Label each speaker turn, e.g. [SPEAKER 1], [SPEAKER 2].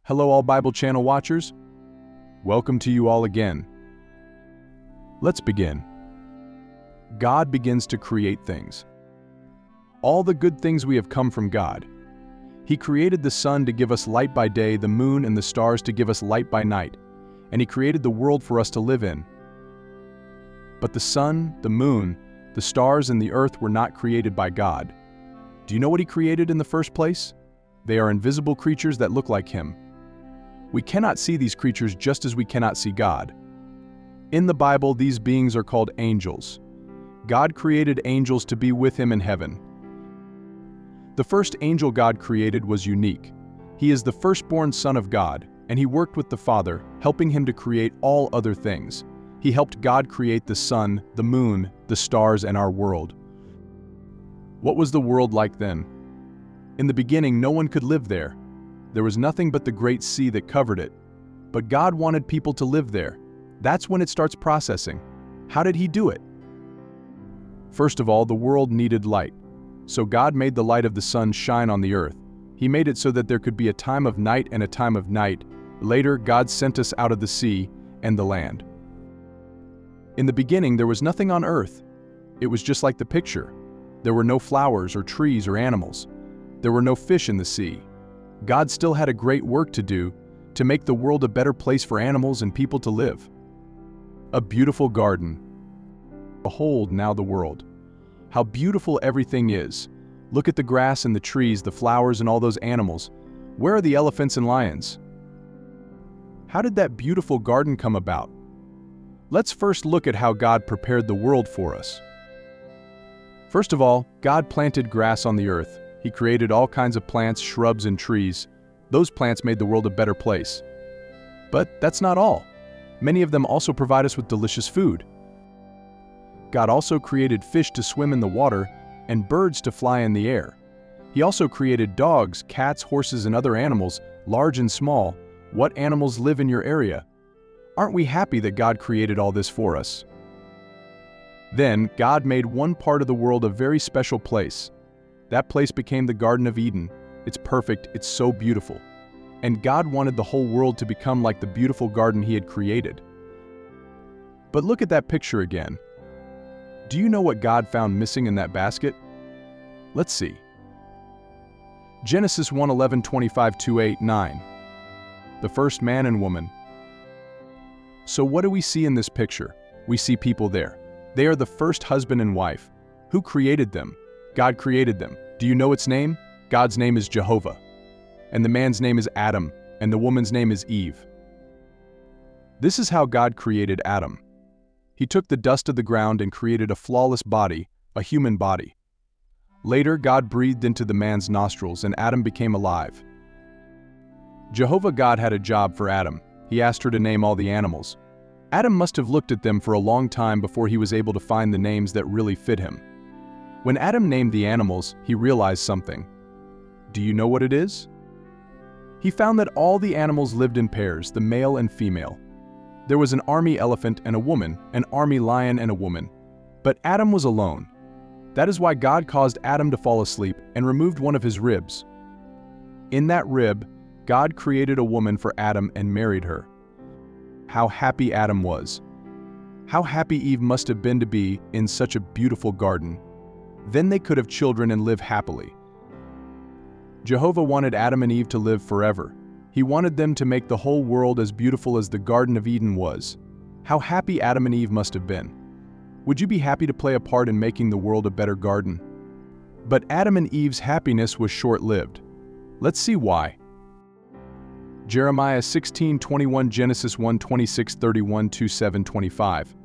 [SPEAKER 1] Hello all Bible channel watchers. Welcome to you all again. Let's begin. God begins to create things. All the good things we have come from God. He created the sun to give us light by day, the moon and the stars to give us light by night, and He created the world for us to live in. But the sun, the moon, the stars and the earth were not created by God. Do you know what He created in the first place? They are invisible creatures that look like Him. We cannot see these creatures just as we cannot see God. In the Bible, these beings are called angels. God created angels to be with Him in heaven. The first angel God created was unique. He is the firstborn Son of God, and He worked with the Father, helping Him to create all other things. He helped God create the sun, the moon, the stars, and our world. What was the world like then? In the beginning, no one could live there. There was nothing but the great sea that covered it. But God wanted people to live there. That's when it starts processing. How did He do it? First of all, the world needed light. So God made the light of the sun shine on the earth. He made it so that there could be a time of night and a time of night. Later, God sent us out of the sea and the land. In the beginning, there was nothing on earth. It was just like the picture. There were no flowers or trees or animals. There were no fish in the sea. God still had a great work to do to make the world a better place for animals and people to live. A beautiful garden. Behold now the world. How beautiful everything is. Look at the grass and the trees, the flowers and all those animals. Where are the elephants and lions? How did that beautiful garden come about? Let's first look at how God prepared the world for us. First of all, God planted grass on the earth. He created all kinds of plants, shrubs, and trees. Those plants made the world a better place. But that's not all. Many of them also provide us with delicious food. God also created fish to swim in the water and birds to fly in the air. He also created dogs, cats, horses, and other animals, large and small. What animals live in your area? Aren't we happy that God created all this for us? Then, God made one part of the world a very special place. That place became the Garden of Eden. It's perfect, it's so beautiful. And God wanted the whole world to become like the beautiful garden He had created. But look at that picture again. Do you know what God found missing in that basket? Let's see. Genesis 1:11-25-28-9. The first man and woman. So what do we see in this picture? We see people there. They are the first husband and wife. Who created them? God created them. Do you know its name? God's name is Jehovah. And the man's name is Adam, and the woman's name is Eve. This is how God created Adam. He took the dust of the ground and created a flawless body, a human body. Later, God breathed into the man's nostrils, and Adam became alive. Jehovah God had a job for Adam. He asked her to name all the animals. Adam must have looked at them for a long time before he was able to find the names that really fit him. When Adam named the animals, he realized something. Do you know what it is? He found that all the animals lived in pairs, the male and female. There was an army elephant and a woman, an army lion and a woman. But Adam was alone. That is why God caused Adam to fall asleep and removed one of his ribs. In that rib, God created a woman for Adam and married her. How happy Adam was. How happy Eve must have been to be in such a beautiful garden. Then they could have children and live happily. Jehovah wanted Adam and Eve to live forever. He wanted them to make the whole world as beautiful as the Garden of Eden was. How happy Adam and Eve must have been. Would you be happy to play a part in making the world a better garden? But Adam and Eve's happiness was short-lived. Let's see why. Jeremiah 16:21, Genesis 1:26-31-27-25.